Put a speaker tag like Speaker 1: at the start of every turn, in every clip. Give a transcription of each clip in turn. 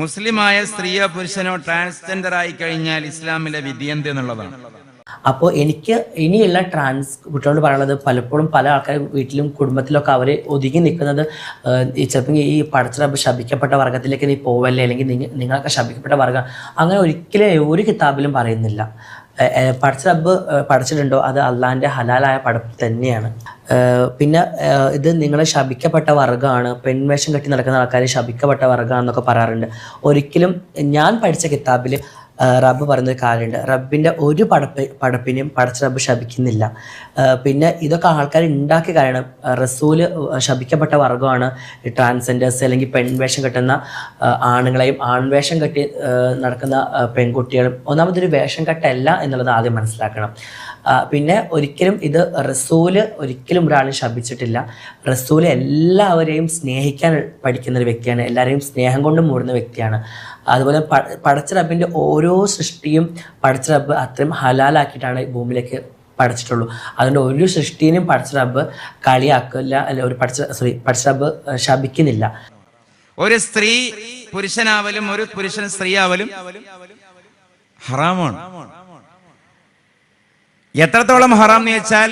Speaker 1: മുസ്ലിമായ സ്ത്രീയോ പുരുഷനോ ട്രാൻസ്ജെൻഡർ ആയി കഴിഞ്ഞാൽ ഇസ്ലാമിലെ വിധി എന്ത് എന്നുള്ളതാണ്.
Speaker 2: അപ്പോൾ എനിക്ക് ഇനിയുള്ള ട്രാൻസ് കുട്ടികളോട് പറയുന്നത്, പലപ്പോഴും പല ആൾക്കാരും വീട്ടിലും കുടുംബത്തിലൊക്കെ അവർ ഒതുങ്ങി നിൽക്കുന്നത് ചിലപ്പോൾ ഈ പടച്ചിറപ്പ് ശപിക്കപ്പെട്ട വർഗത്തിലേക്ക് നീ പോവല്ലേ, അല്ലെങ്കിൽ നിങ്ങളൊക്കെ ശപിക്കപ്പെട്ട വർഗം, അങ്ങനെ ഒരിക്കലും ഒരു കിതാബിലും പറയുന്നില്ല. പടച്ചിറപ്പ് പഠിച്ചിട്ടുണ്ടോ, അത് അള്ളാഹിൻ്റെ ഹലാലായ പടപ്പ് തന്നെയാണ്. പിന്നെ ഇത് നിങ്ങൾ ശപിക്കപ്പെട്ട വർഗ്ഗമാണ്, പെൺവേഷം കെട്ടി നടക്കുന്ന ആൾക്കാർ ശപിക്കപ്പെട്ട വർഗ്ഗമാണെന്നൊക്കെ പറയാറുണ്ട്. ഒരിക്കലും ഞാൻ പഠിച്ച കിതാബിൽ റബ്ബ് പറയുന്നൊരു കാര്യമുണ്ട്, റബ്ബിൻ്റെ ഒരു പടപ്പിനെയും പടച്ച റബ്ബ് ശപിക്കുന്നില്ല. പിന്നെ ഇതൊക്കെ ആൾക്കാർ ഉണ്ടാക്കിയ കാരണം, റസൂല് ശപിക്കപ്പെട്ട വർഗ്ഗമാണ് ഈ ട്രാൻസ്ജെൻഡേഴ്സ്, അല്ലെങ്കിൽ പെൺവേഷം കെട്ടുന്ന ആണുങ്ങളെയും ആൺവേഷം കെട്ടി നടക്കുന്ന പെൺകുട്ടികളും. ഒന്നാമതൊരു വേഷം കെട്ടല്ല എന്നുള്ളത് ആദ്യം മനസ്സിലാക്കണം. പിന്നെ ഒരിക്കലും ഇത് റസൂല് ഒരിക്കലും ഒരാളെ ശപിച്ചിട്ടില്ല. റസൂല് എല്ലാവരെയും സ്നേഹിക്കാൻ പഠിക്കുന്ന ഒരു വ്യക്തിയാണ്, എല്ലാവരെയും സ്നേഹം കൊണ്ട് മൂടുന്ന വ്യക്തിയാണ്. അതുപോലെ പടച്ച റബ്ബിൻ്റെ ഓരോ സൃഷ്ടിയും പടച്ച റബ്ബ് അത്രയും ഹലാലാക്കിയിട്ടാണ് ഭൂമിയിലേക്ക് പഠിച്ചിട്ടുള്ളൂ. അതുകൊണ്ട് ഒരു സൃഷ്ടിനും പടച്ച റബ്ബ് കളിയാക്കില്ല, അല്ല ഒരു പടച്ച റബ്ബ് ശപിക്കുന്നില്ല.
Speaker 1: ഒരു സ്ത്രീ പുരുഷനാവലും ഒരു പുരുഷൻ സ്ത്രീയാവലും ഹറാമാണ്. എത്രത്തോളം ഹറാം എന്ന് വെച്ചാൽ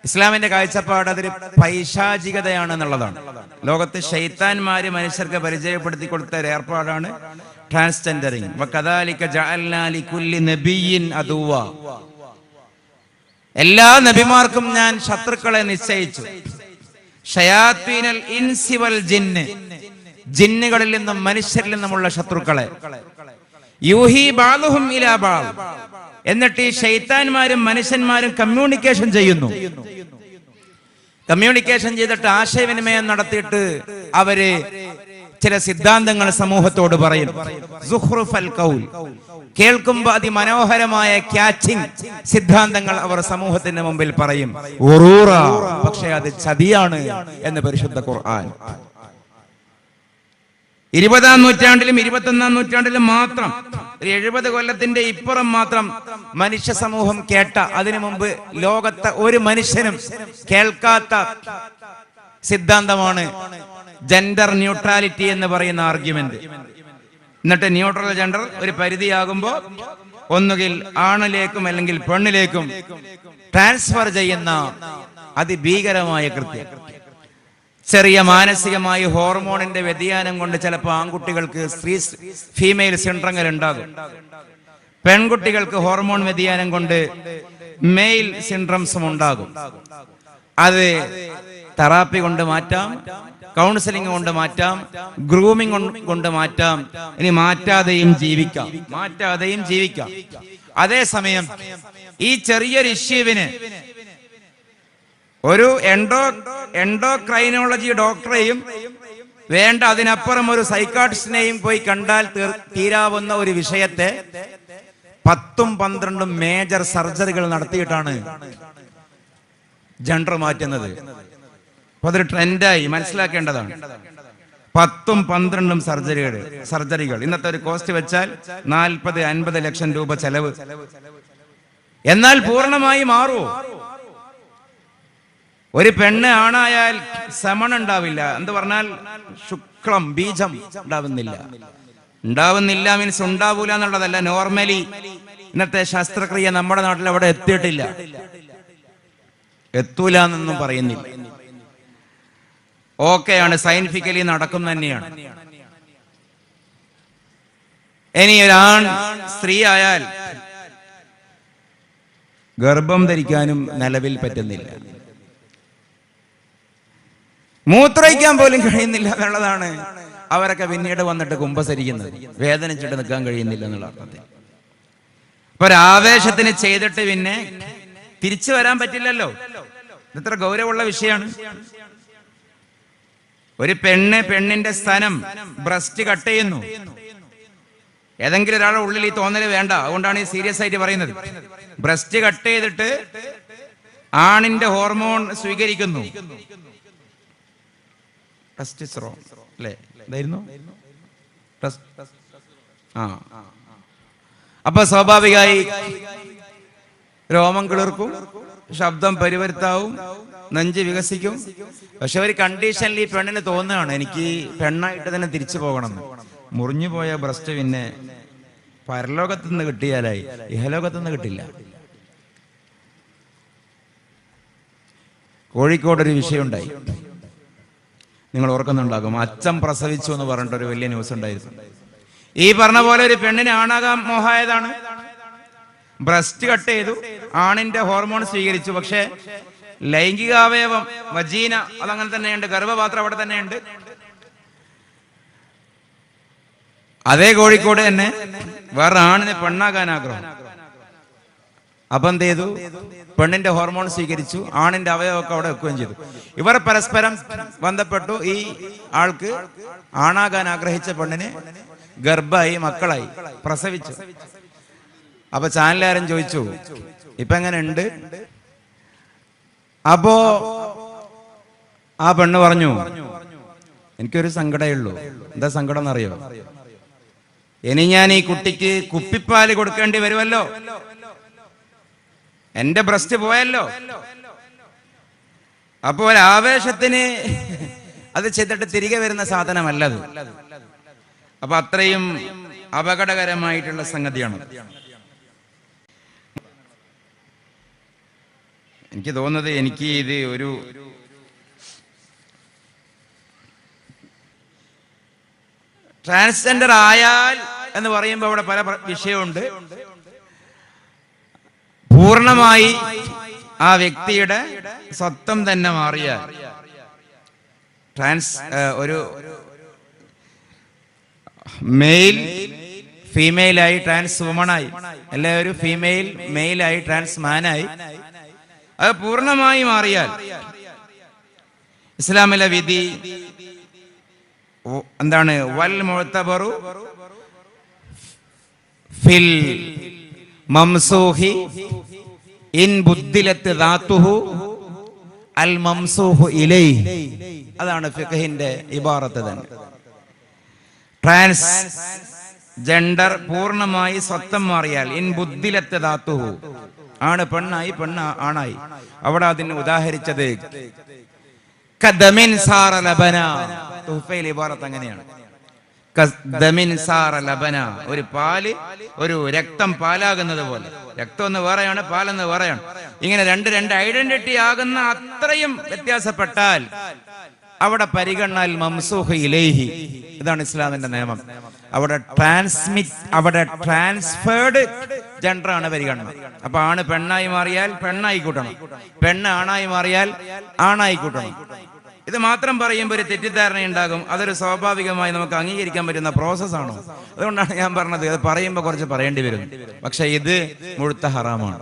Speaker 1: ഇസ്ലാമിന്റെ കാഴ്ചപ്പാട് അതൊരു പൈശാചികതയാണ് എന്നുള്ളതാണ്. ലോകത്ത് ശൈത്താന്മാര് മനുഷ്യർക്ക് പരിചയപ്പെടുത്തി കൊടുത്ത ഒരു ഏർപ്പാടാണ് ട്രാൻസ്ജെൻഡറിങ്. വകദാലിക ജഅൽനാ ലികുല്ലി നബിയ്യിൻ അദുവ, എല്ലാ നബിമാർക്കും ഞാൻ ശത്രുക്കളെ നിശ്ചയിച്ചു. ശയാത്തീനൽ ഇൻസി വൽ ജിന്ന്, ജിന്നുകളിൽ നിന്നും മനുഷ്യരിൽ നിന്നുമുള്ള ശത്രുക്കളെ. യൂഹി ബഅദുഹും ഇലാ ബഅദ്, എന്നിട്ട് ഈ ശൈത്താന്മാരും മനുഷ്യന്മാരും കമ്മ്യൂണിക്കേഷൻ ചെയ്യുന്നു. കമ്മ്യൂണിക്കേഷൻ ചെയ്തിട്ട് ആശയവിനിമയം നടത്തിയിട്ട് അവര് ചില സിദ്ധാന്തങ്ങൾ സമൂഹത്തോട് പറയും. സുഖ്റുഫൽ ഖൗൽ, കേൾക്കുമ്പോൾ അതിമനോഹരമായ ക്യാച്ചിങ് സിദ്ധാന്തങ്ങൾ അവർ സമൂഹത്തിന്റെ മുമ്പിൽ പറയും. ഉറൂറ, പക്ഷെ അത് ചതിയാണ് എന്ന് പരിശുദ്ധ ഖുർആൻ. 20-ാം നൂറ്റാണ്ടിലും 21-ാം നൂറ്റാണ്ടിലും മാത്രം, 70 കൊല്ലത്തിന്റെ ഇപ്പുറം മാത്രം മനുഷ്യ സമൂഹം കേട്ട, അതിനു മുമ്പ് ലോകത്തെ ഒരു മനുഷ്യനും കേൾക്കാത്ത സിദ്ധാന്തമാണ് ജെൻഡർ ന്യൂട്രാലിറ്റി എന്ന് പറയുന്ന ആർഗ്യുമെന്റ്. എന്നിട്ട് ന്യൂട്രൽ ജെൻഡർ ഒരു പരിധിയാകുമ്പോൾ ഒന്നുകിൽ ആണിലേക്കും അല്ലെങ്കിൽ പെണ്ണിലേക്കും ട്രാൻസ്ഫർ ചെയ്യുന്ന അതിഭീകരമായ കൃത്യം. ചെറിയ മാനസികമായ ഹോർമോണിന്റെ വ്യതിയാനം കൊണ്ട് ചിലപ്പോൾ ആൺകുട്ടികൾക്ക് ഫീമെയിൽ സിൻഡ്രോങ്ങൾ ഉണ്ടാകും. പെൺകുട്ടികൾക്ക് ഹോർമോൺ വ്യതിയാനം കൊണ്ട് മെയിൽ സിൻഡ്രോംസും ഉണ്ടാകും. അത് തെറാപ്പി കൊണ്ട് മാറ്റാം, കൗൺസിലിംഗ് കൊണ്ട് മാറ്റാം, ഗ്രൂമിംഗ് കൊണ്ട് മാറ്റാം, ഇനി മാറ്റാതെയും ജീവിക്കാം. അതേസമയം ഈ ചെറിയൊരു ഇഷ്യൂവിന് ഒരു എൻഡോക്രൈനോളജി ഡോക്ടറെയും വേണ്ട അതിനപ്പുറം ഒരു സൈക്കാട്രിസ്റ്റിനെയും പോയി കണ്ടാൽ തീരാവുന്ന ഒരു വിഷയത്തെ 10-12 മേജർ സർജറികൾ നടത്തിയിട്ടാണ് ജെൻഡർ മാറ്റുന്നത്. അപ്പൊ അതൊരു ട്രെൻഡായി മനസ്സിലാക്കേണ്ടതാണ്. 10-12 സർജറികൾ ഇന്നത്തെ ഒരു കോസ്റ്റ് വെച്ചാൽ 40-50 ലക്ഷം രൂപ ചെലവ്. എന്നാൽ പൂർണ്ണമായി മാറുമോ? ഒരു പെണ്ണ് ആണായാൽ സമൺ ഉണ്ടാവില്ല എന്ന് പറഞ്ഞാൽ ശുക്ലം ബീജം ഉണ്ടാവുന്നില്ല മീൻസ് ഉണ്ടാവൂല എന്നുള്ളതല്ല. നോർമലി ഇന്നത്തെ ശസ്ത്രക്രിയ നമ്മുടെ നാട്ടിൽ അവിടെ എത്തൂല എന്നൊന്നും പറയുന്നില്ല. ഓക്കെയാണ്, സയന്റിഫിക്കലി നടക്കും തന്നെയാണ്. ഇനി ഒരാൺ സ്ത്രീ ആയാൽ ഗർഭം ധരിക്കാനും നിലവിൽ പറ്റുന്നില്ല, മൂത്രയിക്കാൻ പോലും കഴിയുന്നില്ല എന്നുള്ളതാണ്. അവരൊക്കെ പിന്നീട് വന്നിട്ട് കുമ്പസരിക്കുന്നത്, വേദനിച്ചിട്ട് നിൽക്കാൻ കഴിയുന്നില്ല എന്നുള്ള അർത്ഥത്തിൽ. അപ്പൊ ഒരാവേശത്തിന് ചെയ്തിട്ട് പിന്നെ തിരിച്ചു വരാൻ പറ്റില്ലല്ലോ. ഇത്ര ഗൗരവമുള്ള വിഷയമാണ്. ഒരു പെണ്ണിന്റെ സ്ഥാനം ബ്രസ്റ്റ് കട്ട് ചെയ്യുന്നു, ഏതെങ്കിലും ഒരാളുടെ ഉള്ളിൽ ഈ തോന്നല് വേണ്ട. അതുകൊണ്ടാണ് ഈ സീരിയസ് ആയിട്ട് പറയുന്നത്. ബ്രസ്റ്റ് കട്ട് ചെയ്തിട്ട് ആണിന്റെ ഹോർമോൺ സ്വീകരിക്കുന്നു, അപ്പൊ സ്വാഭാവികമായി രോമം കിളിർക്കും, ശബ്ദം പരിവരുത്താവും, നെഞ്ച് വികസിക്കും. പക്ഷെ ഒരു കണ്ടീഷനിൽ ഈ പെണ്ണിന് തോന്നുകയാണ് എനിക്ക് പെണ്ണായിട്ട് തന്നെ തിരിച്ചു പോകണം. മുറിഞ്ഞു പോയ ബ്രസ്റ്റ് പിന്നെ പരലോകത്തു നിന്ന് കിട്ടിയാലായി, ഇഹലോകത്തു നിന്ന് കിട്ടില്ല. കോഴിക്കോടൊരു വിഷയം ഉണ്ടായി, നിങ്ങൾ ഓർക്കുന്നുണ്ടാകും. അച്ഛൻ പ്രസവിച്ചു എന്ന് പറഞ്ഞിട്ടൊരു വലിയ ന്യൂസ് ഉണ്ടായിരുന്നു. ഈ പറഞ്ഞ പോലെ ഒരു പെണ്ണിന് ആണാകാൻ മോഹായതാണ്, ബ്രസ്റ്റ് കട്ട് ചെയ്തു, ആണിന്റെ ഹോർമോൺ സ്വീകരിച്ചു. പക്ഷെ ലൈംഗികാവയവം വജീന അതങ്ങനെ തന്നെയുണ്ട്, ഗർഭപാത്രം അവിടെ തന്നെയുണ്ട്. അതേ കോഴിക്കോട് തന്നെ വേറെ ആണിന് പെണ്ണാകാൻ ആഗ്രഹം. അപ്പൊ എന്ത് ചെയ്തു? പെണ്ണിന്റെ ഹോർമോൺ സ്വീകരിച്ചു, ആണിന്റെ അവയവമൊക്കെ അവിടെ വെക്കുകയും ചെയ്തു. ഇവർ പരസ്പരം ബന്ധപ്പെട്ടു. ഈ ആൾക്ക് ആണാകാൻ ആഗ്രഹിച്ച പെണ്ണിന് ഗർഭമായി, മക്കളായി, പ്രസവിച്ചു. അപ്പൊ ചാനലുകാരൻ ചോദിച്ചു, ഇപ്പൊ എങ്ങനെ ഉണ്ട്? അപ്പോ ആ പെണ്ണ് പറഞ്ഞു, എനിക്കൊരു സങ്കടമേ ഉള്ളൂ. എന്താ സങ്കടം എന്നറിയോ? ഇനി ഞാൻ ഈ കുട്ടിക്ക് കുപ്പിപ്പാല് കൊടുക്കേണ്ടി വരുമല്ലോ, എന്റെ ബ്രസ്റ്റ് പോയല്ലോ. അപ്പോ ഒരാവേശത്തിന് അത് ചെയ്തിട്ട് തിരികെ വരുന്ന സാധനമല്ലത്. അപ്പൊ അത്രയും അപകടകരമായിട്ടുള്ള സംഗതിയാണ്. എനിക്ക് തോന്നുന്നത്, എനിക്ക് ഇത് ഒരു ട്രാൻസ്ജെൻഡർ ആയാൽ എന്ന് പറയുമ്പോൾ അവിടെ പല വിഷയമുണ്ട്. പൂർണ്ണമായി ആ വ്യക്തിയുടെ സ്വത്വം തന്നെ മാറിയാൽ, ഒരു മെയിൽ ഫീമെയിലായി ട്രാൻസ് വുമണായി, അല്ലെ ഒരു ഫീമെയിൽ മെയിലായി ട്രാൻസ് മാനായി, അത് പൂർണ്ണമായി മാറിയാൽ ഇസ്ലാമിലെ വിധി എന്താണ്? വൽ മുഅ്തബറു ഫിൽ മംസൂഹി ഇൻ ബുദ്ദിലത്ത് ദാതുഹു അൽ മംസൂഹു ഇലൈഹി. അതാണ് ഫിഖഹിന്റെ ഇബാറത്ത് തന്നെ. ട്രാൻസ് ജെൻഡർ പൂർണ്ണമായി സ്വത്തം മാറിയാൽ, ഇൻ ബുദ്ദിലത്ത് ദാതുഹു, ആണ് പെണ്ണായി, പെണ്ണ് ആണായി. അവിടെ അതിന് ഉദാഹരിച്ചത് കദമിൻ സാറ ലബന. തുഹ്ഫയിൽ ഇബാറത്ത് അങ്ങനെയാണ്. കദമിൻ സാറ ലബന, ഒരു പാല്, ഒരു രക്തം പാലാകുന്നത് പോലെ. രക്തം എന്ന് വേറെയാണ്, പാലെന്ന് വേറെയാണ്. ഇങ്ങനെ രണ്ട് ഐഡന്റിറ്റി ആകുന്ന അത്രയും വ്യത്യാസപ്പെട്ടാൽ അവിടെ പരിഗണനാൽ മംസൂഹ് ഇലൈഹി. ഇതാണ് ഇസ്ലാമിന്റെ നിയമം. അവിടെ ട്രാൻസ്ഫേർഡ് ജെൻഡർ ആണ് പരിഗണന. അപ്പൊ ആണ് പെണ്ണായി മാറിയാൽ പെണ്ണായി കൂട്ടണം, പെണ്ണ് ആണായി മാറിയാൽ ആണായി കൂട്ടണം. ഇത് മാത്രം പറയുമ്പോൾ ഒരു തെറ്റിദ്ധാരണ ഉണ്ടാകും. അതൊരു സ്വാഭാവികമായി നമുക്ക് അംഗീകരിക്കാൻ പറ്റുന്ന പ്രോസസ്സാണോ? അതുകൊണ്ടാണ് ഞാൻ പറഞ്ഞത്, അത് പറയുമ്പോൾ കുറച്ച് പറയേണ്ടി വരും. പക്ഷെ ഇത് മുഴുത്ത ഹറാമാണ്.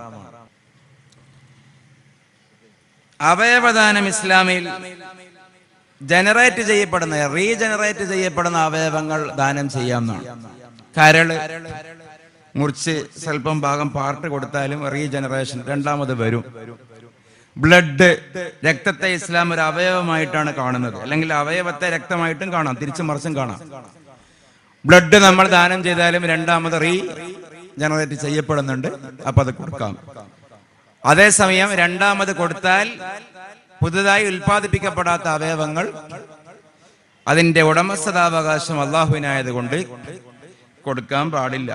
Speaker 1: അവയവദാനം ഇസ്ലാമിൽ റീജനറേറ്റ് ചെയ്യപ്പെടുന്ന അവയവങ്ങൾ ദാനം ചെയ്യാവുന്നതാണ്. കരള് മുറിച്ച് സ്വല്പം ഭാഗം പാർട്ട് കൊടുത്താലും റീജനറേഷൻ രണ്ടാമത് വരും. ബ്ലഡ്, രക്തത്തെ ഇസ്ലാം ഒരു അവയവമായിട്ടാണ് കാണുന്നത്. അല്ലെങ്കിൽ അവയവത്തെ രക്തമായിട്ടും കാണാം, തിരിച്ചും മറിച്ചും കാണാം. ബ്ലഡ് നമ്മൾ ദാനം ചെയ്താലും രണ്ടാമത് ജനറേറ്റ് ചെയ്യപ്പെടുന്നുണ്ട്. അപ്പൊ അത് കൊടുക്കാം. അതേസമയം രണ്ടാമത് കൊടുത്താൽ പുതുതായി ഉൽപ്പാദിപ്പിക്കപ്പെടാത്ത അവയവങ്ങൾ അതിന്റെ ഉടമസ്ഥതാവകാശം അള്ളാഹുവിനായത് കൊണ്ട് കൊടുക്കാൻ പാടില്ല.